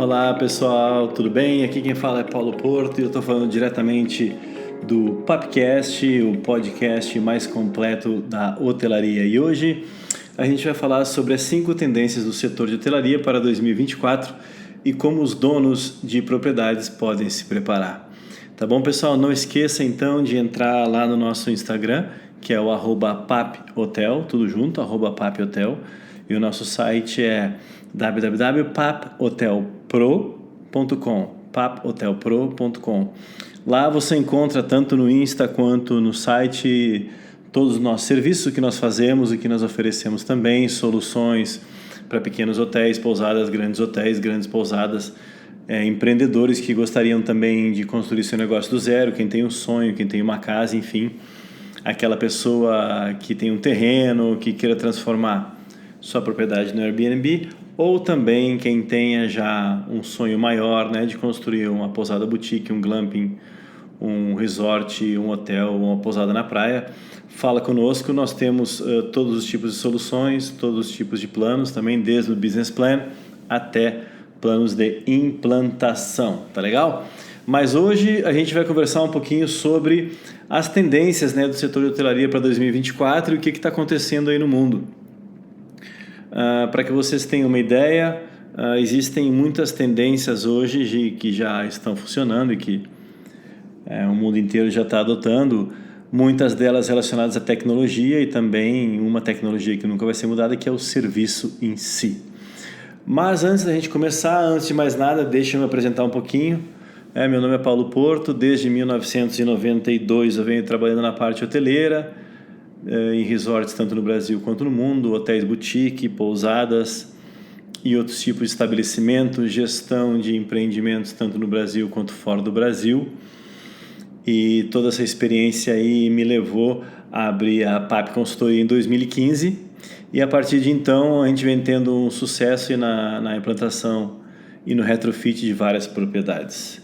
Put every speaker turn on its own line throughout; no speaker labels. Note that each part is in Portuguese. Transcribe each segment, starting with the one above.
Olá pessoal, tudo bem? Aqui quem fala é Paulo Porto e eu estou falando diretamente do Papcast, o podcast mais completo da hotelaria. E hoje a gente vai falar sobre as 5 tendências do setor de hotelaria para 2024 e como os donos de propriedades podem se preparar. Tá bom, pessoal? Não esqueça então de entrar lá no nosso Instagram, que é o @paphotel, tudo junto, @paphotel, e o nosso site é www.paphotelpro.com. Lá você encontra tanto no Insta quanto no site todos os nossos serviços que nós fazemos e que nós oferecemos também, soluções para pequenos hotéis, pousadas, grandes pousadas, empreendedores que gostariam também de construir seu negócio do zero, quem tem um sonho, quem tem uma casa, enfim, aquela pessoa que tem um terreno, que queira transformar sua propriedade no Airbnb, ou também quem tenha já um sonho maior, né, de construir uma pousada boutique, um glamping, um resort, um hotel, uma pousada na praia. Fala conosco, nós temos todos os tipos de soluções, todos os tipos de planos também, desde o business plan até planos de implantação, tá legal? Mas hoje a gente vai conversar um pouquinho sobre as tendências, né, do setor de hotelaria para 2024 e o que está acontecendo aí no mundo. Para que vocês tenham uma ideia, existem muitas tendências hoje que já estão funcionando e que o mundo inteiro já está adotando, muitas delas relacionadas à tecnologia e também uma tecnologia que nunca vai ser mudada, que é o serviço em si. Mas antes da gente começar, antes de mais nada, deixa eu me apresentar um pouquinho. Meu nome é Paulo Porto, desde 1992 eu venho trabalhando na parte hoteleira, em resorts tanto no Brasil quanto no mundo, hotéis boutique, pousadas e outros tipos de estabelecimentos, gestão de empreendimentos tanto no Brasil quanto fora do Brasil. E toda essa experiência aí me levou a abrir a PAP Consultoria em 2015 e a partir de então a gente vem tendo um sucesso na implantação e no retrofit de várias propriedades.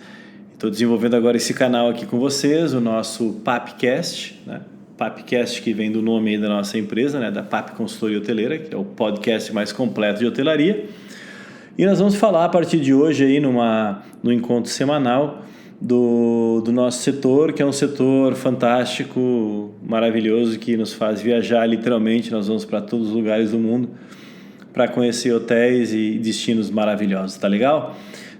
Estou desenvolvendo agora esse canal aqui com vocês, o nosso Papcast, né? Papcast, que vem do nome aí da nossa empresa, né? Da PAP Consultoria Hoteleira, que é o podcast mais completo de hotelaria. E nós vamos falar a partir de hoje aí no encontro semanal do nosso setor, que é um setor fantástico, maravilhoso, que nos faz viajar literalmente. Nós vamos para todos os lugares do mundo para conhecer hotéis e destinos maravilhosos, tá legal?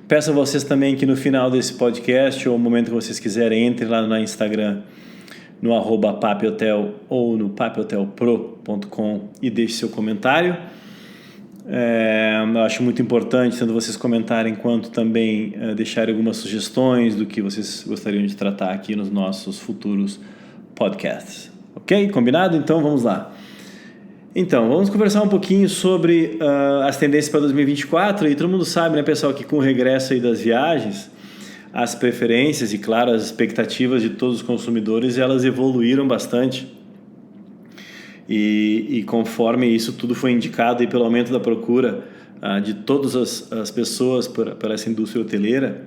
Peço a vocês também que no final desse podcast, ou no momento que vocês quiserem, entrem lá no Instagram, no @paphotel ou no paphotelpro.com e deixe seu comentário. Eu acho muito importante tanto vocês comentarem quanto também deixarem algumas sugestões do que vocês gostariam de tratar aqui nos nossos futuros podcasts. Ok? Combinado? Então vamos lá. Então, vamos conversar um pouquinho sobre as tendências para 2024. E todo mundo sabe, né, pessoal, que com o regresso aí das viagens, as preferências e, claro, as expectativas de todos os consumidores, elas evoluíram bastante. E conforme isso tudo foi indicado aí pelo aumento da procura de todas as pessoas por essa indústria hoteleira,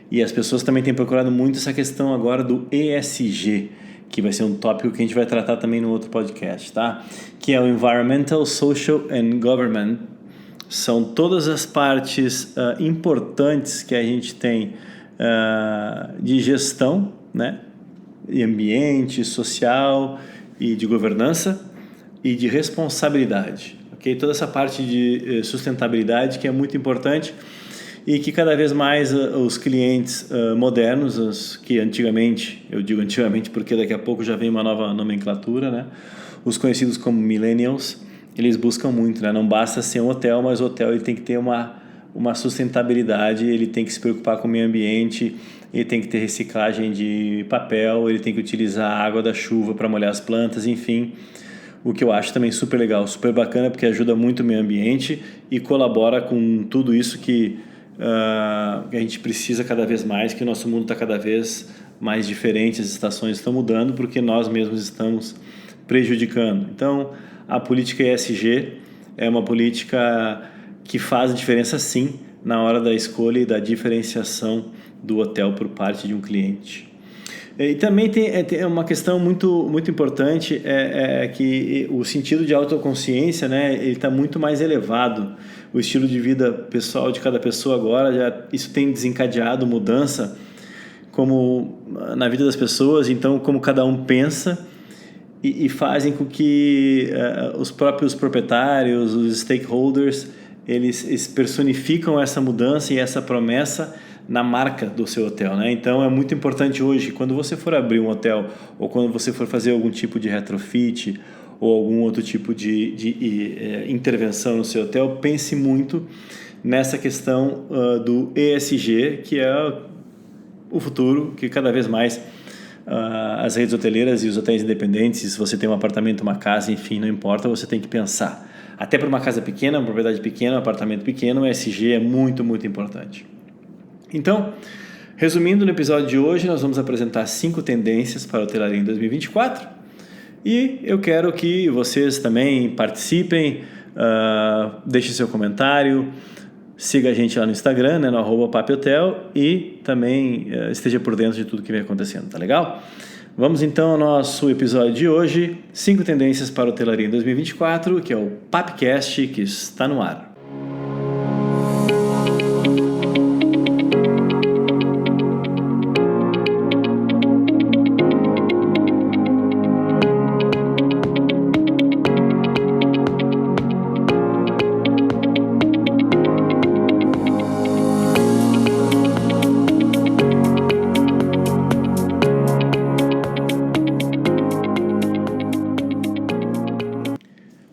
e as pessoas também têm procurado muito essa questão agora do ESG, que vai ser um tópico que a gente vai tratar também no outro podcast, tá? Que é o Environmental, Social and Government. São todas as partes importantes que a gente tem de gestão, né? E ambiente, social e de governança e de responsabilidade, ok? Toda essa parte de sustentabilidade que é muito importante e que cada vez mais os clientes modernos, os que antigamente, eu digo antigamente porque daqui a pouco já vem uma nova nomenclatura, né? Os conhecidos como millennials, eles buscam muito, né? Não basta ser um hotel, mas o hotel ele tem que ter uma sustentabilidade, ele tem que se preocupar com o meio ambiente, ele tem que ter reciclagem de papel, ele tem que utilizar a água da chuva para molhar as plantas, enfim. O que eu acho também super legal, super bacana, porque ajuda muito o meio ambiente e colabora com tudo isso que a gente precisa cada vez mais, que o nosso mundo está cada vez mais diferente, as estações estão mudando porque nós mesmos estamos prejudicando. Então, a política ESG é uma política que faz diferença sim na hora da escolha e da diferenciação do hotel por parte de um cliente. E também tem uma questão muito, muito importante, que o sentido de autoconsciência, né, ele está muito mais elevado. o estilo de vida pessoal de cada pessoa agora, isso tem desencadeado mudança como na vida das pessoas, então como cada um pensa e fazem com que os próprios proprietários, os stakeholders, eles personificam essa mudança e essa promessa na marca do seu hotel, né? Então é muito importante hoje, quando você for abrir um hotel ou quando você for fazer algum tipo de retrofit ou algum outro tipo de intervenção no seu hotel, pense muito nessa questão do ESG, que é o futuro, que cada vez mais as redes hoteleiras e os hotéis independentes, se você tem um apartamento, uma casa, enfim, não importa, você tem que pensar. Até para uma casa pequena, uma propriedade pequena, um apartamento pequeno, o ESG é muito, muito importante. Então, resumindo, no episódio de hoje, nós vamos apresentar 5 tendências para a hotelaria em 2024 e eu quero que vocês também participem, deixem seu comentário, siga a gente lá no Instagram, né, no @paphotel, e também esteja por dentro de tudo que vem acontecendo, tá legal? Vamos então ao nosso episódio de hoje, 5 tendências para a hotelaria em 2024, que é o Papcast, que está no ar.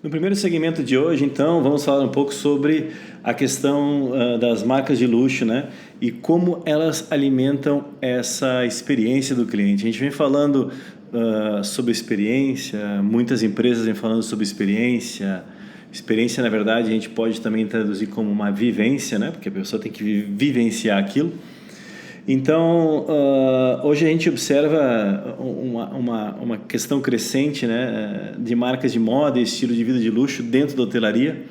No primeiro segmento de hoje, então, vamos falar um pouco sobre a questão das marcas de luxo, né? E como elas alimentam essa experiência do cliente. A gente vem falando sobre experiência, muitas empresas vêm falando sobre experiência. Experiência, na verdade, a gente pode também traduzir como uma vivência, né? Porque a pessoa tem que vivenciar aquilo. Então, hoje a gente observa uma questão crescente, né, de marcas de moda e estilo de vida de luxo dentro da hotelaria,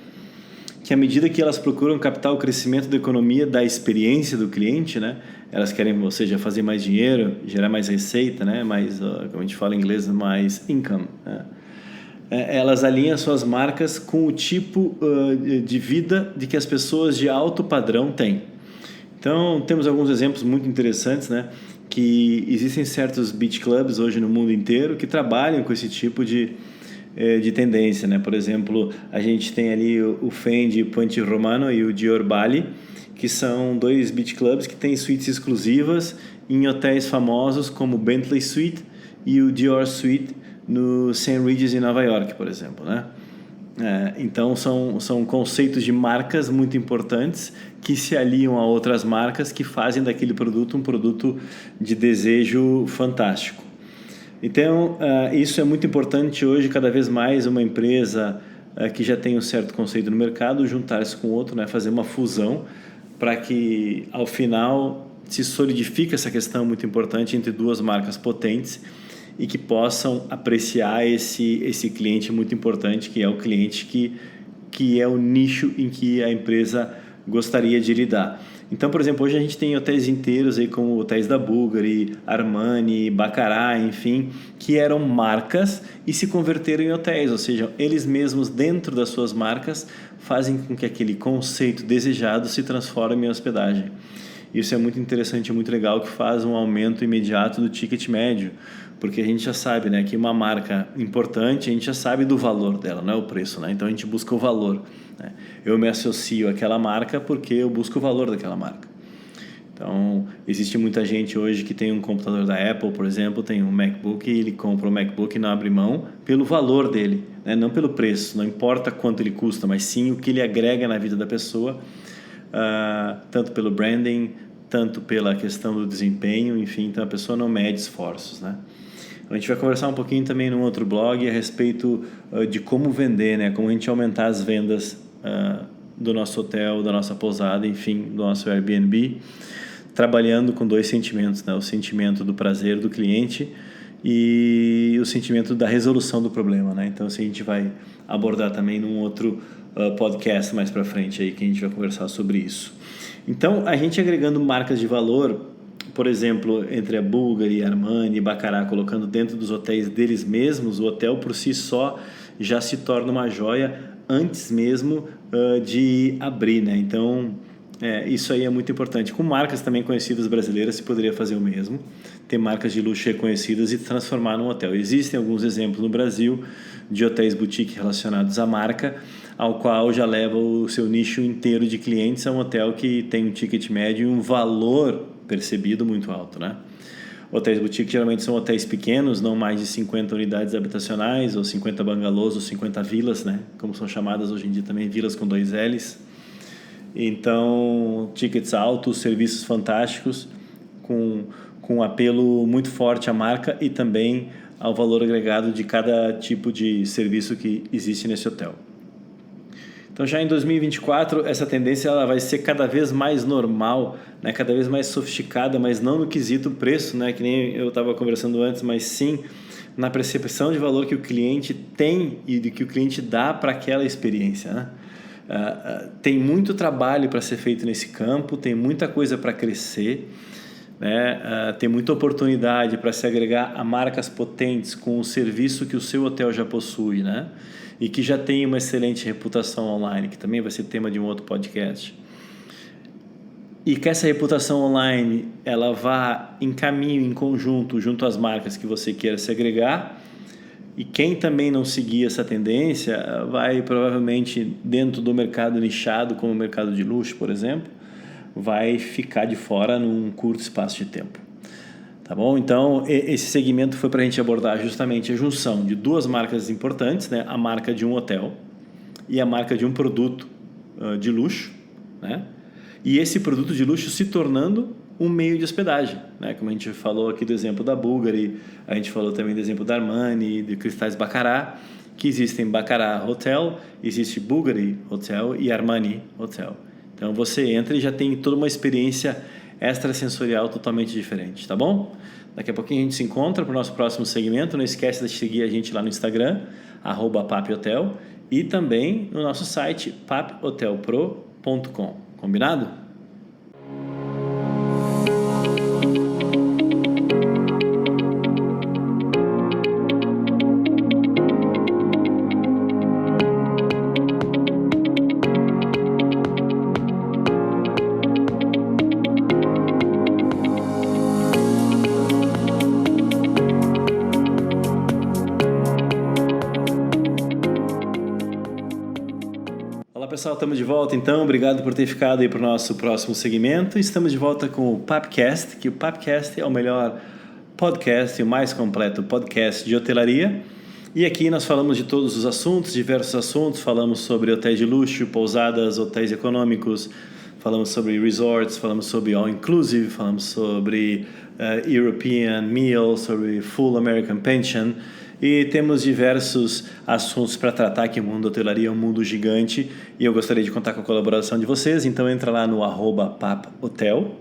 que à medida que elas procuram captar o crescimento da economia da experiência do cliente, né, elas querem, ou seja, fazer mais dinheiro, gerar mais receita, né, mais, como a gente fala em inglês, mais income, né? Elas alinham suas marcas com o tipo de vida de que as pessoas de alto padrão têm. Então, temos alguns exemplos muito interessantes, né? Que existem certos beach clubs hoje no mundo inteiro que trabalham com esse tipo de tendência, né? Por exemplo, a gente tem ali o Fendi Ponte Romano e o Dior Bali, que são 2 beach clubs que têm suítes exclusivas em hotéis famosos como o Bentley Suite e o Dior Suite no St. Regis em Nova York, por exemplo, né? Então são conceitos de marcas muito importantes que se aliam a outras marcas que fazem daquele produto um produto de desejo fantástico. Então isso é muito importante hoje, cada vez mais uma empresa que já tem um certo conceito no mercado juntar-se com outro, né, fazer uma fusão para que ao final se solidifique essa questão muito importante entre 2 marcas potentes e que possam apreciar esse cliente muito importante, que é o cliente que é o nicho em que a empresa gostaria de lidar. Então, por exemplo, hoje a gente tem hotéis inteiros aí como hotéis da Bulgari, Armani, Baccarat, enfim, que eram marcas e se converteram em hotéis, ou seja, eles mesmos dentro das suas marcas fazem com que aquele conceito desejado se transforme em hospedagem. Isso é muito interessante e muito legal, que faz um aumento imediato do ticket médio, porque a gente já sabe, né, que uma marca importante, a gente já sabe do valor dela, não é o preço, né? Então a gente busca o valor, né? Eu me associo àquela marca porque eu busco o valor daquela marca. Então, existe muita gente hoje que tem um computador da Apple, por exemplo, tem um MacBook e ele compra o MacBook e não abre mão pelo valor dele, né? Não pelo preço, não importa quanto ele custa, mas sim o que ele agrega na vida da pessoa, tanto pelo branding, tanto pela questão do desempenho, enfim, então a pessoa não mede esforços, né? A gente vai conversar um pouquinho também num outro blog a respeito de como vender, né? Como a gente aumentar as vendas do nosso hotel, da nossa pousada, enfim, do nosso Airbnb, trabalhando com 2 sentimentos, né? O sentimento do prazer do cliente e o sentimento da resolução do problema, né? Então, assim, a gente vai abordar também num outro podcast mais para frente aí, que a gente vai conversar sobre isso. Então, a gente agregando marcas de valor, por exemplo, entre a Bulgari, Armani e Baccarat, colocando dentro dos hotéis deles mesmos, o hotel por si só já se torna uma joia antes mesmo de abrir, né? Então, isso aí é muito importante. Com marcas também conhecidas brasileiras, se poderia fazer o mesmo. Ter marcas de luxo reconhecidas e transformar num hotel. Existem alguns exemplos no Brasil de hotéis boutique relacionados à marca, ao qual já leva o seu nicho inteiro de clientes a um hotel que tem um ticket médio e um valor percebido muito alto, né? Hotéis boutique geralmente são hotéis pequenos, não mais de 50 unidades habitacionais, ou 50 bangalôs, ou 50 vilas, né? Como são chamadas hoje em dia também, vilas com 2 L's. Então, tickets altos, serviços fantásticos, com um apelo muito forte à marca e também ao valor agregado de cada tipo de serviço que existe nesse hotel. Então, já em 2024, essa tendência ela vai ser cada vez mais normal, né? Cada vez mais sofisticada, mas não no quesito preço, né? Que nem eu estava conversando antes, mas sim na percepção de valor que o cliente tem e de que o cliente dá para aquela experiência, né? Tem muito trabalho para ser feito nesse campo, tem muita coisa para crescer, né? Tem muita oportunidade para se agregar a marcas potentes com o serviço que o seu hotel já possui, né? E que já tem uma excelente reputação online, que também vai ser tema de um outro podcast. E que essa reputação online ela vá em caminho, em conjunto, junto às marcas que você queira se agregar. E quem também não seguir essa tendência vai provavelmente, dentro do mercado nichado, como o mercado de luxo, por exemplo, vai ficar de fora num curto espaço de tempo. Tá bom? Então, esse segmento foi para a gente abordar justamente a junção de duas marcas importantes, né? A marca de um hotel e a marca de um produto de luxo, né? E esse produto de luxo se tornando um meio de hospedagem, né? Como a gente falou aqui do exemplo da Bulgari, a gente falou também do exemplo da Armani, de Cristais Baccarat, que existem Baccarat Hotel, existe Bulgari Hotel e Armani Hotel. Então, você entra e já tem toda uma experiência extrasensorial totalmente diferente, tá bom? Daqui a pouquinho a gente se encontra para o nosso próximo segmento. Não esquece de seguir a gente lá no Instagram, @paphotel, e também no nosso site paphotelpro.com. Combinado? Pessoal, estamos de volta então, obrigado por ter ficado aí para o nosso próximo segmento. Estamos de volta com o Papcast, que o Papcast é o melhor podcast e o mais completo podcast de hotelaria. E aqui nós falamos de todos os assuntos, diversos assuntos, falamos sobre hotéis de luxo, pousadas, hotéis econômicos, falamos sobre resorts, falamos sobre all-inclusive, falamos sobre European meal, sobre full American pension. E temos diversos assuntos para tratar, que o mundo da hotelaria é um mundo gigante e eu gostaria de contar com a colaboração de vocês. Então entra lá no @paphotel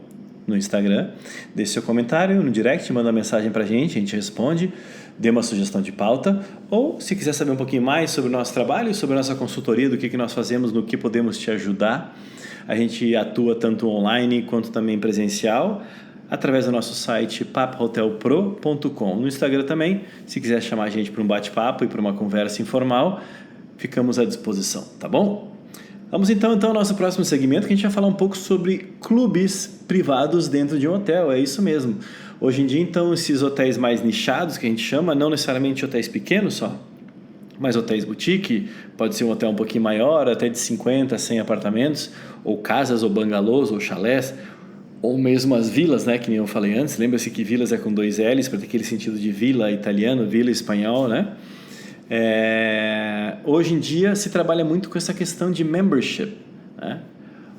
no Instagram, deixe seu comentário no direct, manda uma mensagem para a gente responde, dê uma sugestão de pauta, ou se quiser saber um pouquinho mais sobre o nosso trabalho, sobre a nossa consultoria, do que nós fazemos, no que podemos te ajudar. A gente atua tanto online quanto também presencial, através do nosso site paphotelpro.com. No Instagram também, se quiser chamar a gente para um bate-papo e para uma conversa informal, ficamos à disposição, tá bom? Vamos então ao nosso próximo segmento, que a gente vai falar um pouco sobre clubes privados dentro de um hotel, é isso mesmo. Hoje em dia, então, esses hotéis mais nichados, que a gente chama, não necessariamente hotéis pequenos só, mas hotéis boutique, pode ser um hotel um pouquinho maior, até de 50, 100 apartamentos, ou casas, ou bangalôs, ou chalés, ou mesmo as vilas, né, que nem eu falei antes. Lembra-se que vilas é com 2 L's, para ter aquele sentido de vila italiano, vila espanhol, né? Hoje em dia se trabalha muito com essa questão de membership, né?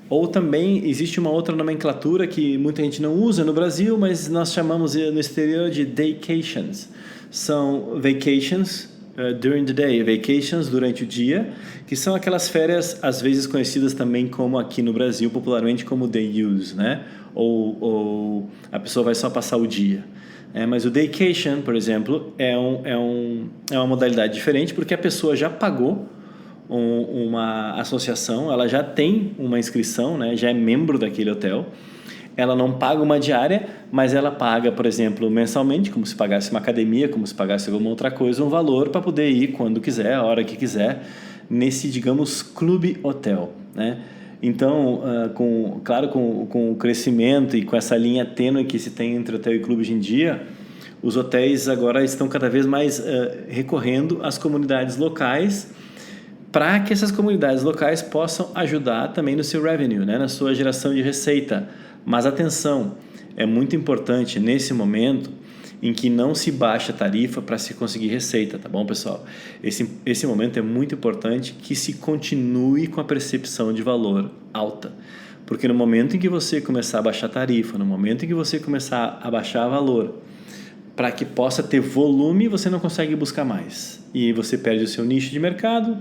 Ou também existe uma outra nomenclatura que muita gente não usa no Brasil, mas nós chamamos no exterior de daycations. São vacations during the day, vacations durante o dia, que são aquelas férias às vezes conhecidas também como aqui no Brasil popularmente como day use, né? Ou a pessoa vai só passar o dia. Mas o daycation, por exemplo, é uma modalidade diferente, porque a pessoa já pagou uma associação, ela já tem uma inscrição, né? Já é membro daquele hotel. Ela não paga uma diária, mas ela paga, por exemplo, mensalmente, como se pagasse uma academia, como se pagasse alguma outra coisa, um valor para poder ir quando quiser, a hora que quiser, nesse, digamos, clube hotel, né? Então, com o crescimento e com essa linha tênue que se tem entre hotel e clube hoje em dia, os hotéis agora estão cada vez mais recorrendo às comunidades locais, para que essas comunidades locais possam ajudar também no seu revenue, né? Na sua geração de receita. Mas atenção, é muito importante nesse momento em que não se baixa a tarifa para se conseguir receita, tá bom, pessoal? Esse momento é muito importante que se continue com a percepção de valor alta. Porque no momento em que você começar a baixar a tarifa, no momento em que você começar a baixar valor, para que possa ter volume, você não consegue buscar mais. E você perde o seu nicho de mercado,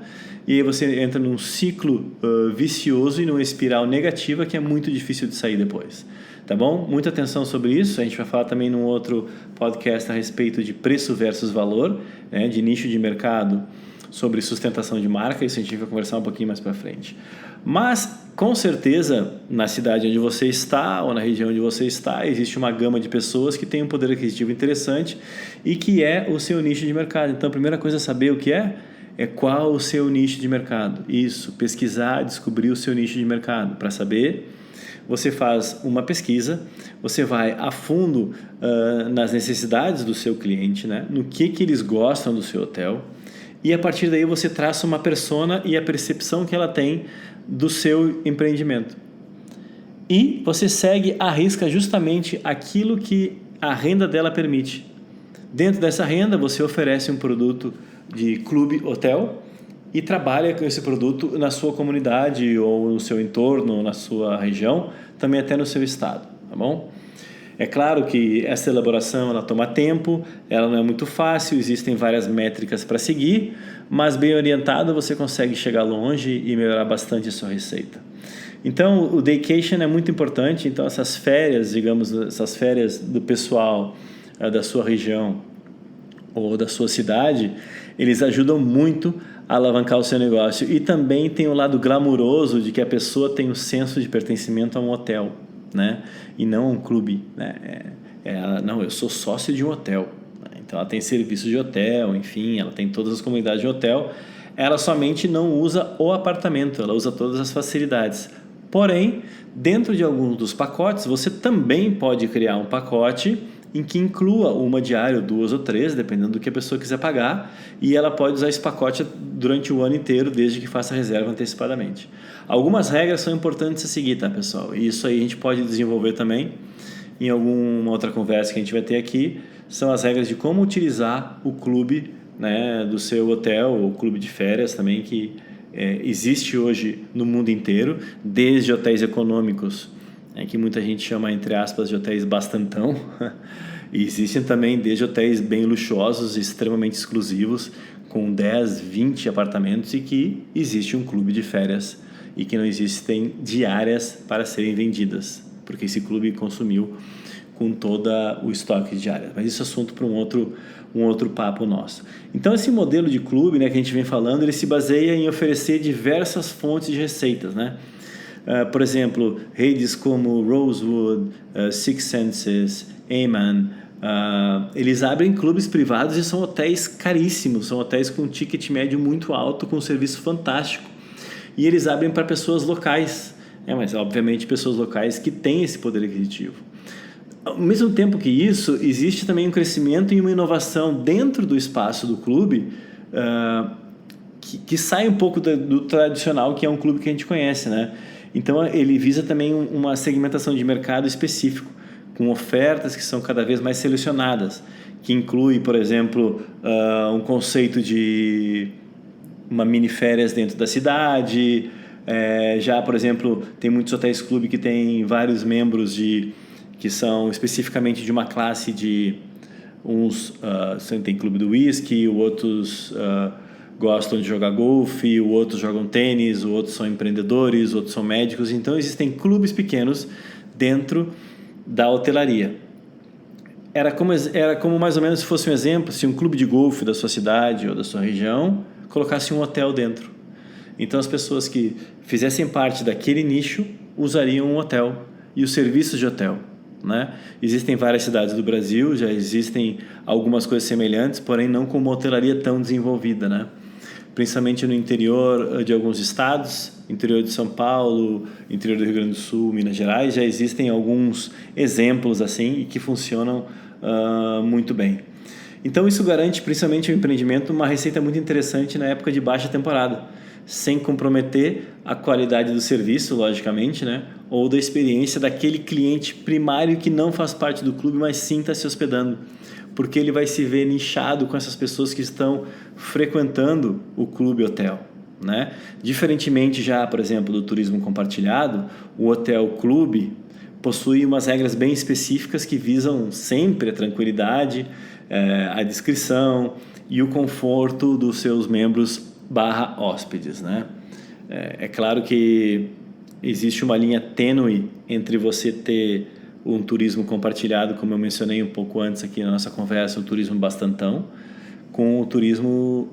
e aí você entra num ciclo vicioso e numa espiral negativa que é muito difícil de sair depois. Tá bom? Muita atenção sobre isso. A gente vai falar também num outro podcast a respeito de preço versus valor, né? De nicho de mercado, sobre sustentação de marca. Isso a gente vai conversar um pouquinho mais para frente. Mas, com certeza, na cidade onde você está ou na região onde você está, existe uma gama de pessoas que tem um poder aquisitivo interessante e que é o seu nicho de mercado. Então, a primeira coisa é saber o que é qual o seu nicho de mercado. Isso, pesquisar, descobrir o seu nicho de mercado. Para saber, você faz uma pesquisa, você vai a fundo nas necessidades do seu cliente, né? No que eles gostam do seu hotel, e a partir daí você traça uma persona e a percepção que ela tem do seu empreendimento. E você segue à risca justamente aquilo que a renda dela permite. Dentro dessa renda, você oferece um produto de clube hotel e trabalha com esse produto na sua comunidade ou no seu entorno, na sua região, também até no seu estado, tá bom? É claro que essa elaboração ela toma tempo, ela não é muito fácil, existem várias métricas para seguir, mas bem orientado você consegue chegar longe e melhorar bastante a sua receita. Então, o daycation é muito importante. Então, essas férias, digamos, essas férias do pessoal da sua região ou da sua cidade, eles ajudam muito a alavancar o seu negócio. E também tem o lado glamuroso de que a pessoa tem um senso de pertencimento a um hotel, né? E não a um clube, né? Não, eu sou sócio de um hotel. Então, ela tem serviço de hotel, enfim, ela tem todas as comunidades de hotel. Ela somente não usa o apartamento, ela usa todas as facilidades. Porém, dentro de alguns dos pacotes, você também pode criar um pacote em que inclua uma diária, 2 ou 3, dependendo do que a pessoa quiser pagar, e ela pode usar esse pacote durante o ano inteiro, desde que faça a reserva antecipadamente. Algumas regras são importantes a seguir, tá, pessoal? E isso aí a gente pode desenvolver também em alguma outra conversa que a gente vai ter aqui. São as regras de como utilizar o clube, né, do seu hotel, ou clube de férias também, que existe hoje no mundo inteiro, desde hotéis econômicos, que muita gente chama, entre aspas, de hotéis bastantão, e existem também desde hotéis bem luxuosos, extremamente exclusivos, com 10, 20 apartamentos, e que existe um clube de férias e que não existem diárias para serem vendidas, porque esse clube consumiu com todo o estoque de diárias. Mas isso é assunto para um outro papo nosso. Então, esse modelo de clube, né, que a gente vem falando, ele se baseia em oferecer diversas fontes de receitas, né? Por exemplo, redes como Rosewood, Six Senses, Aman, eles abrem clubes privados e são hotéis caríssimos, são hotéis com um ticket médio muito alto, com um serviço fantástico. E eles abrem para pessoas locais, mas obviamente pessoas locais que têm esse poder aquisitivo. Ao mesmo tempo que isso, existe também um crescimento e uma inovação dentro do espaço do clube que sai um pouco do tradicional, que é um clube que a gente conhece, né? Então, ele visa também uma segmentação de mercado específico, com ofertas que são cada vez mais selecionadas, que inclui, por exemplo, um conceito de uma mini férias dentro da cidade. Já, por exemplo, tem muitos hotéis clube que têm vários membros que são especificamente de uma classe de uns tem clube do whisky, outros gostam de jogar golfe, outros jogam tênis, outros são empreendedores, outros são médicos. Então existem clubes pequenos dentro da hotelaria. Era como mais ou menos, se fosse um exemplo, se um clube de golfe da sua cidade ou da sua região colocasse um hotel dentro. Então as pessoas que fizessem parte daquele nicho usariam um hotel e os serviços de hotel, né? Existem várias cidades do Brasil, já existem algumas coisas semelhantes, porém não com uma hotelaria tão desenvolvida, né? principalmente no interior de alguns estados, interior de São Paulo, interior do Rio Grande do Sul, Minas Gerais, já existem alguns exemplos assim que funcionam muito bem. Então isso garante, principalmente o empreendimento, uma receita muito interessante na época de baixa temporada, sem comprometer a qualidade do serviço, logicamente, né? Ou da experiência daquele cliente primário que não faz parte do clube, mas sim está se hospedando, porque ele vai se ver nichado com essas pessoas que estão frequentando o clube hotel, né? Diferentemente já, por exemplo, do turismo compartilhado, o hotel clube possui umas regras bem específicas que visam sempre a tranquilidade, a discrição e o conforto dos seus membros / hóspedes, né? É claro que existe uma linha tênue entre você ter um turismo compartilhado, como eu mencionei um pouco antes aqui na nossa conversa, um turismo bastantão, com o turismo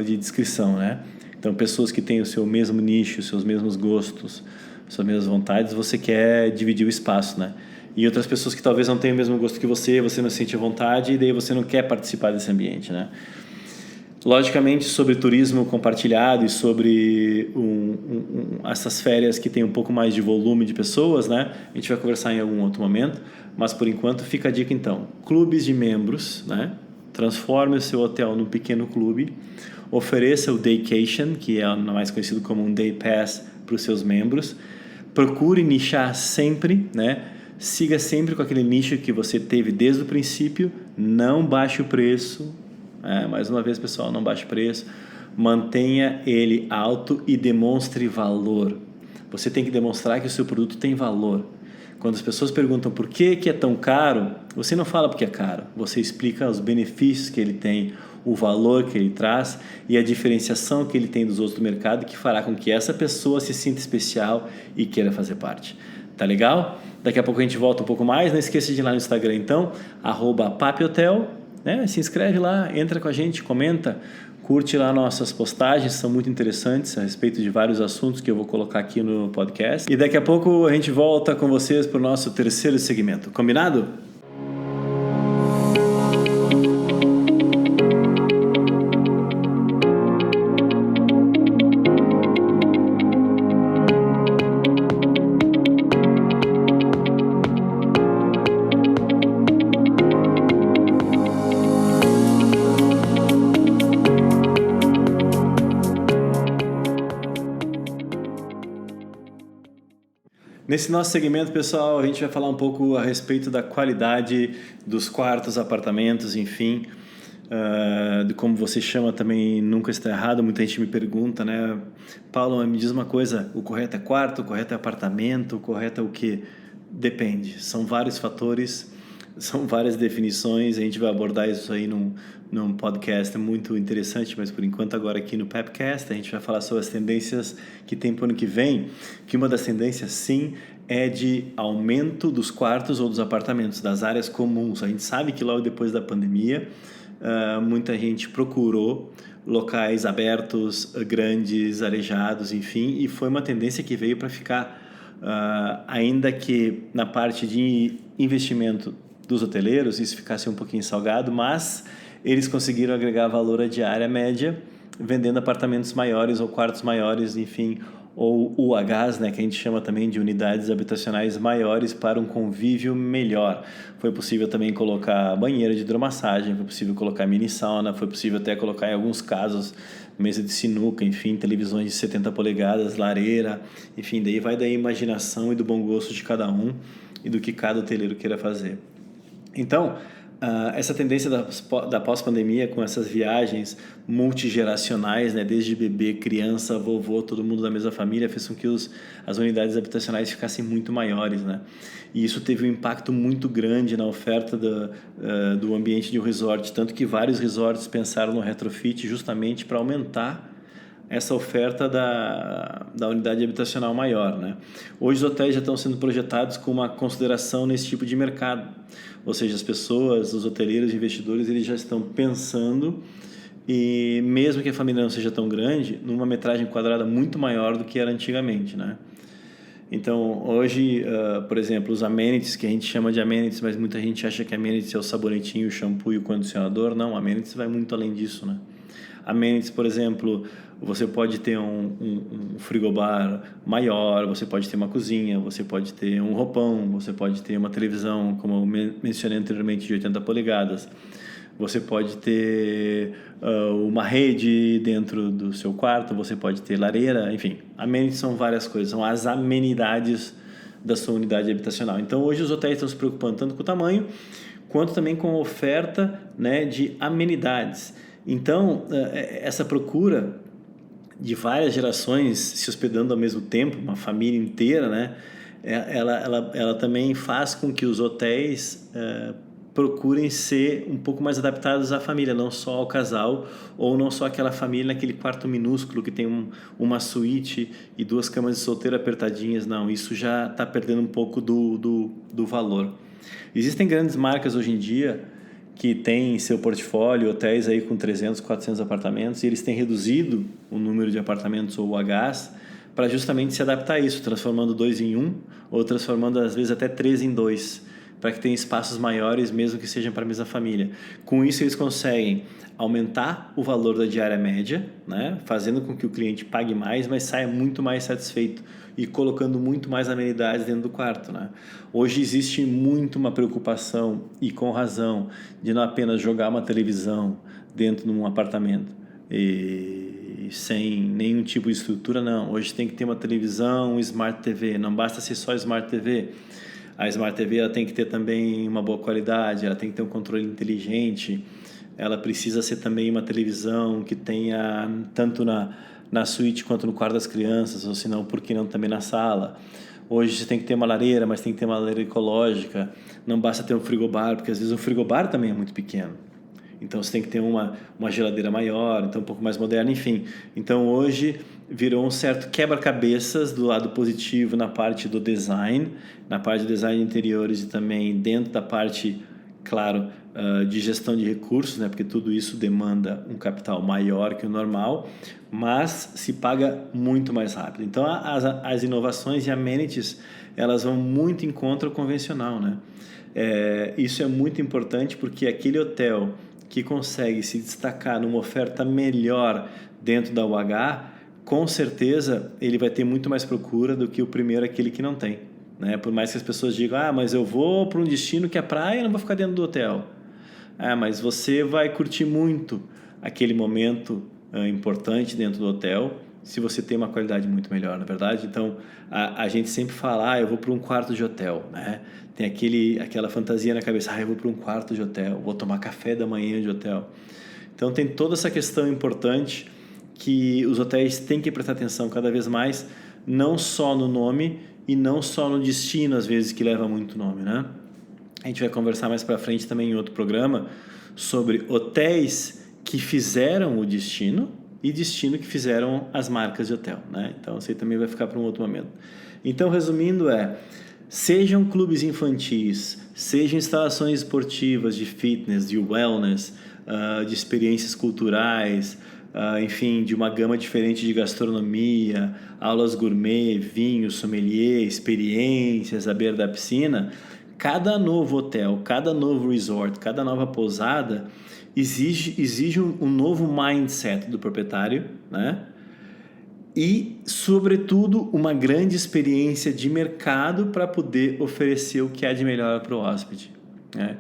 de discrição, né? Então, pessoas que têm o seu mesmo nicho, os seus mesmos gostos, suas mesmas vontades, você quer dividir o espaço, né? E outras pessoas que talvez não tenham o mesmo gosto que você não sente vontade e daí você não quer participar desse ambiente, né? Logicamente, sobre turismo compartilhado e sobre essas férias que tem um pouco mais de volume de pessoas, né? A gente vai conversar em algum outro momento, mas por enquanto fica a dica então. Clubes de membros, né? Transforme o seu hotel num pequeno clube, ofereça o Daycation, que é mais conhecido como um Day Pass para os seus membros, procure nichar sempre, né? Siga sempre com aquele nicho que você teve desde o princípio, não baixe o preço. Mais uma vez, pessoal, não baixe o preço, mantenha ele alto e demonstre valor. Você tem que demonstrar que o seu produto tem valor. Quando as pessoas perguntam por que é tão caro, você não fala porque é caro, você explica os benefícios que ele tem, o valor que ele traz e a diferenciação que ele tem dos outros do mercado, que fará com que essa pessoa se sinta especial e queira fazer parte. Tá legal? Daqui a pouco a gente volta um pouco mais. Não esqueça de ir lá no Instagram então, @paphotel, né? Se inscreve lá, entra com a gente, comenta, curte lá nossas postagens, são muito interessantes a respeito de vários assuntos que eu vou colocar aqui no podcast. E daqui a pouco a gente volta com vocês para o nosso terceiro segmento. Combinado? Nesse nosso segmento, pessoal, a gente vai falar um pouco a respeito da qualidade dos quartos, apartamentos, enfim, de como você chama também nunca está errado. Muita gente me pergunta, né? Paulo, me diz uma coisa, o correto é quarto, o correto é apartamento, o correto é o quê? Depende, são vários fatores, são várias definições, a gente vai abordar isso aí num podcast muito interessante, mas por enquanto agora aqui no Pepcast a gente vai falar sobre as tendências que tem para o ano que vem, que uma das tendências sim é de aumento dos quartos ou dos apartamentos, das áreas comuns. A gente sabe que logo depois da pandemia muita gente procurou locais abertos, grandes, arejados, enfim, e foi uma tendência que veio para ficar, ainda que na parte de investimento dos hoteleiros isso ficasse um pouquinho salgado, mas eles conseguiram agregar valor à diária média vendendo apartamentos maiores ou quartos maiores, enfim, ou UHs, né, que a gente chama também de unidades habitacionais maiores para um convívio melhor. Foi possível também colocar banheiro de hidromassagem, foi possível colocar mini sauna, foi possível até colocar em alguns casos mesa de sinuca, enfim, televisões de 70 polegadas, lareira, enfim, daí vai da imaginação e do bom gosto de cada um e do que cada hoteleiro queira fazer. Então, essa tendência da pós-pandemia com essas viagens multigeracionais, né, desde bebê, criança, vovô, todo mundo da mesma família, fez com que as unidades habitacionais ficassem muito maiores, né? E isso teve um impacto muito grande na oferta do ambiente de um resort, tanto que vários resorts pensaram no retrofit justamente para aumentar essa oferta da unidade habitacional maior, né? Hoje os hotéis já estão sendo projetados com uma consideração nesse tipo de mercado, ou seja, as pessoas, os hoteleiros, os investidores, eles já estão pensando, e mesmo que a família não seja tão grande, numa metragem quadrada muito maior do que era antigamente, né? Então, hoje, por exemplo, os amenities, que a gente chama de amenities, mas muita gente acha que amenities é o sabonetinho, o shampoo e o condicionador. Não, amenities vai muito além disso, né? Amenities, por exemplo, você pode ter um frigobar maior, você pode ter uma cozinha, você pode ter um roupão, você pode ter uma televisão, como eu mencionei anteriormente, de 80 polegadas. Você pode ter uma rede dentro do seu quarto, você pode ter lareira, enfim. Amenities são várias coisas, são as amenidades da sua unidade habitacional. Então, hoje os hotéis estão se preocupando tanto com o tamanho, quanto também com a oferta, né, de amenidades. Então, essa procura de várias gerações se hospedando ao mesmo tempo, uma família inteira, né, ela também faz com que os hotéis procurem ser um pouco mais adaptados à família, não só ao casal, ou não só aquela família naquele quarto minúsculo que tem uma suíte e 2 camas de solteiro apertadinhas. Não, isso já está perdendo um pouco do valor. Existem grandes marcas hoje em dia que têm em seu portfólio hotéis aí com 300, 400 apartamentos, e eles têm reduzido o número de apartamentos ou UHs para justamente se adaptar a isso, transformando 2 em 1 ou transformando às vezes até 3 em 2, para que tenham espaços maiores, mesmo que sejam para a mesma família. Com isso, eles conseguem aumentar o valor da diária média, né? Fazendo com que o cliente pague mais, mas saia muito mais satisfeito e colocando muito mais amenidades dentro do quarto, né? Hoje existe muito uma preocupação, e com razão, de não apenas jogar uma televisão dentro de um apartamento e sem nenhum tipo de estrutura, não. Hoje tem que ter uma televisão, um Smart TV, não basta ser só Smart TV. A Smart TV ela tem que ter também uma boa qualidade, ela tem que ter um controle inteligente, ela precisa ser também uma televisão que tenha tanto na suíte quanto no quarto das crianças, ou se não, por que não também na sala. Hoje você tem que ter uma lareira, mas tem que ter uma lareira ecológica, não basta ter um frigobar, porque às vezes o frigobar também é muito pequeno. Então você tem que ter uma geladeira maior, então um pouco mais moderna, enfim. Então hoje virou um certo quebra-cabeças do lado positivo na parte do design, na parte de design de interiores e também dentro da parte, claro, de gestão de recursos, né? Porque tudo isso demanda um capital maior que o normal, mas se paga muito mais rápido. Então as inovações e amenities, elas vão muito em contra o convencional, né? Isso é muito importante porque aquele hotel que consegue se destacar numa oferta melhor dentro da UH, com certeza ele vai ter muito mais procura do que o primeiro, aquele que não tem, né? Por mais que as pessoas digam, mas eu vou para um destino que é praia, eu não vou ficar dentro do hotel. Mas você vai curtir muito aquele momento importante dentro do hotel se você tem uma qualidade muito melhor, na verdade. Então, a gente sempre fala, eu vou para um quarto de hotel, né? Tem aquela fantasia na cabeça, eu vou para um quarto de hotel, vou tomar café da manhã de hotel. Então, tem toda essa questão importante que os hotéis têm que prestar atenção cada vez mais, não só no nome e não só no destino, às vezes, que leva muito nome, né? A gente vai conversar mais para frente também em outro programa sobre hotéis que fizeram o destino e destino que fizeram as marcas de hotel, né? Então, isso aí também vai ficar para um outro momento. Então, resumindo, sejam clubes infantis, sejam instalações esportivas de fitness, de wellness, de experiências culturais, enfim, de uma gama diferente de gastronomia, aulas gourmet, vinho, sommelier, experiências à beira da piscina. Cada novo hotel, cada novo resort, cada nova pousada exige um novo mindset do proprietário, né? E, sobretudo, uma grande experiência de mercado para poder oferecer o que há de melhor para o hóspede, né?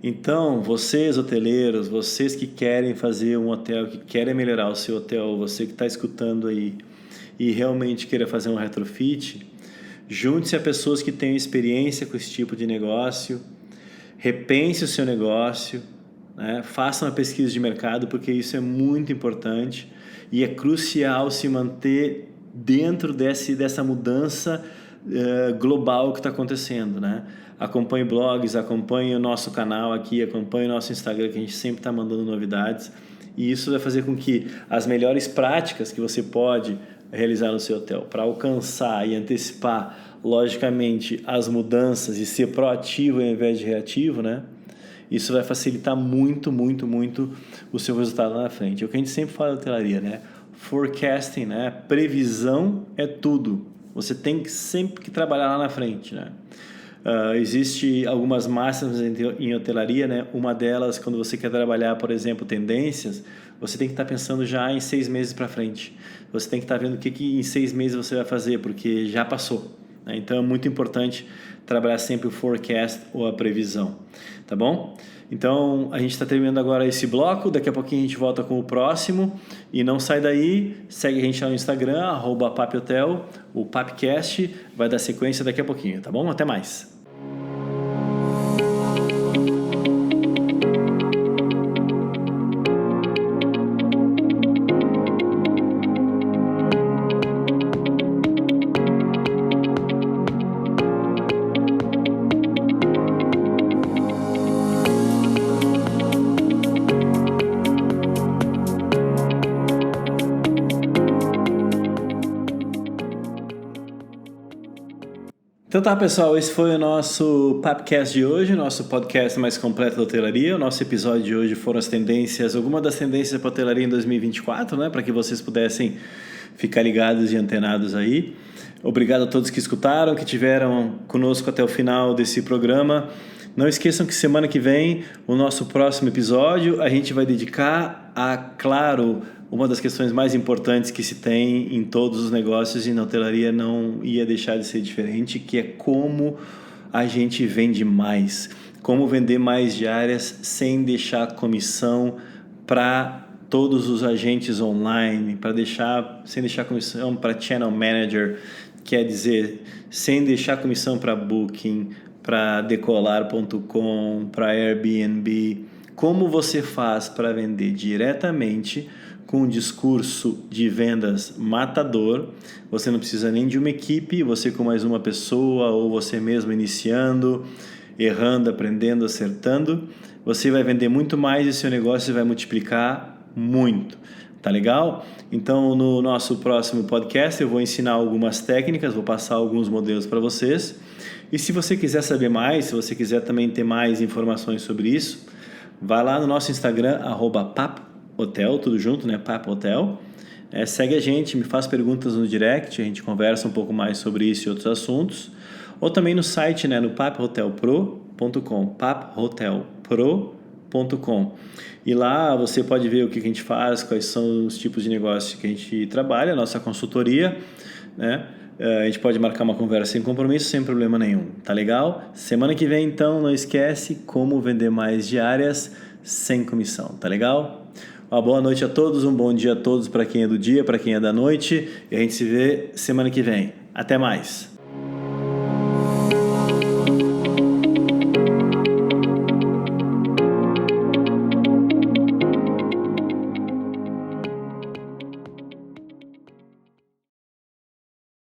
Então, vocês hoteleiros, vocês que querem fazer um hotel, que querem melhorar o seu hotel, você que está escutando aí e realmente queira fazer um retrofit, junte-se a pessoas que tenham experiência com esse tipo de negócio, repense o seu negócio, né? Faça uma pesquisa de mercado, porque isso é muito importante e é crucial se manter dentro dessa mudança global que está acontecendo, né? Acompanhe blogs, acompanhe o nosso canal aqui, acompanhe o nosso Instagram, que a gente sempre está mandando novidades, e isso vai fazer com que as melhores práticas que você pode realizar no seu hotel para alcançar e antecipar, logicamente, as mudanças e ser proativo ao invés de reativo, né? Isso vai facilitar muito, muito, muito o seu resultado lá na frente. É o que a gente sempre fala na hotelaria, né? Forecasting, né? Previsão é tudo. Você tem sempre que trabalhar lá na frente, né? Existe algumas máximas em hotelaria, né? Uma delas, quando você quer trabalhar, por exemplo, tendências, você tem que estar pensando já em 6 meses para frente. Você tem que estar vendo o que em 6 meses você vai fazer, porque já passou, né? Então é muito importante trabalhar sempre o forecast ou a previsão, tá bom? Então a gente está terminando agora esse bloco, daqui a pouquinho a gente volta com o próximo e não sai daí, segue a gente lá no Instagram, @paphotel, o Papcast vai dar sequência daqui a pouquinho, tá bom? Até mais! Então tá, pessoal, esse foi o nosso Papcast de hoje, nosso podcast mais completo da hotelaria. O nosso episódio de hoje foram as tendências, algumas das tendências para a hotelaria em 2024, né, para que vocês pudessem ficar ligados e antenados aí. Obrigado a todos que escutaram, que tiveram conosco até o final desse programa. Não esqueçam que semana que vem, o nosso próximo episódio, a gente vai dedicar a, claro, uma das questões mais importantes que se tem em todos os negócios e na hotelaria não ia deixar de ser diferente, que é como a gente vende mais. Como vender mais diárias sem deixar comissão para todos os agentes online, sem deixar comissão para channel manager, quer dizer, sem deixar comissão para Booking, para Decolar.com, para Airbnb. Como você faz para vender diretamente com um discurso de vendas matador? Você não precisa nem de uma equipe, você com mais uma pessoa ou você mesmo iniciando, errando, aprendendo, acertando, você vai vender muito mais e seu negócio vai multiplicar muito. Tá legal? Então, no nosso próximo podcast eu vou ensinar algumas técnicas, vou passar alguns modelos para vocês. E se você quiser saber mais, se você quiser também ter mais informações sobre isso, vai lá no nosso Instagram, @paphotel, tudo junto, né? Paphotel. Segue a gente, me faz perguntas no direct, a gente conversa um pouco mais sobre isso e outros assuntos. Ou também no site, né? No paphotelpro.com, paphotelpro.com. E lá você pode ver o que a gente faz, quais são os tipos de negócio que a gente trabalha, a nossa consultoria, né? A gente pode marcar uma conversa sem compromisso, sem problema nenhum, tá legal? Semana que vem, então, não esquece como vender mais diárias sem comissão, tá legal? Uma boa noite a todos, um bom dia a todos para quem é do dia, para quem é da noite, e a gente se vê semana que vem. Até mais!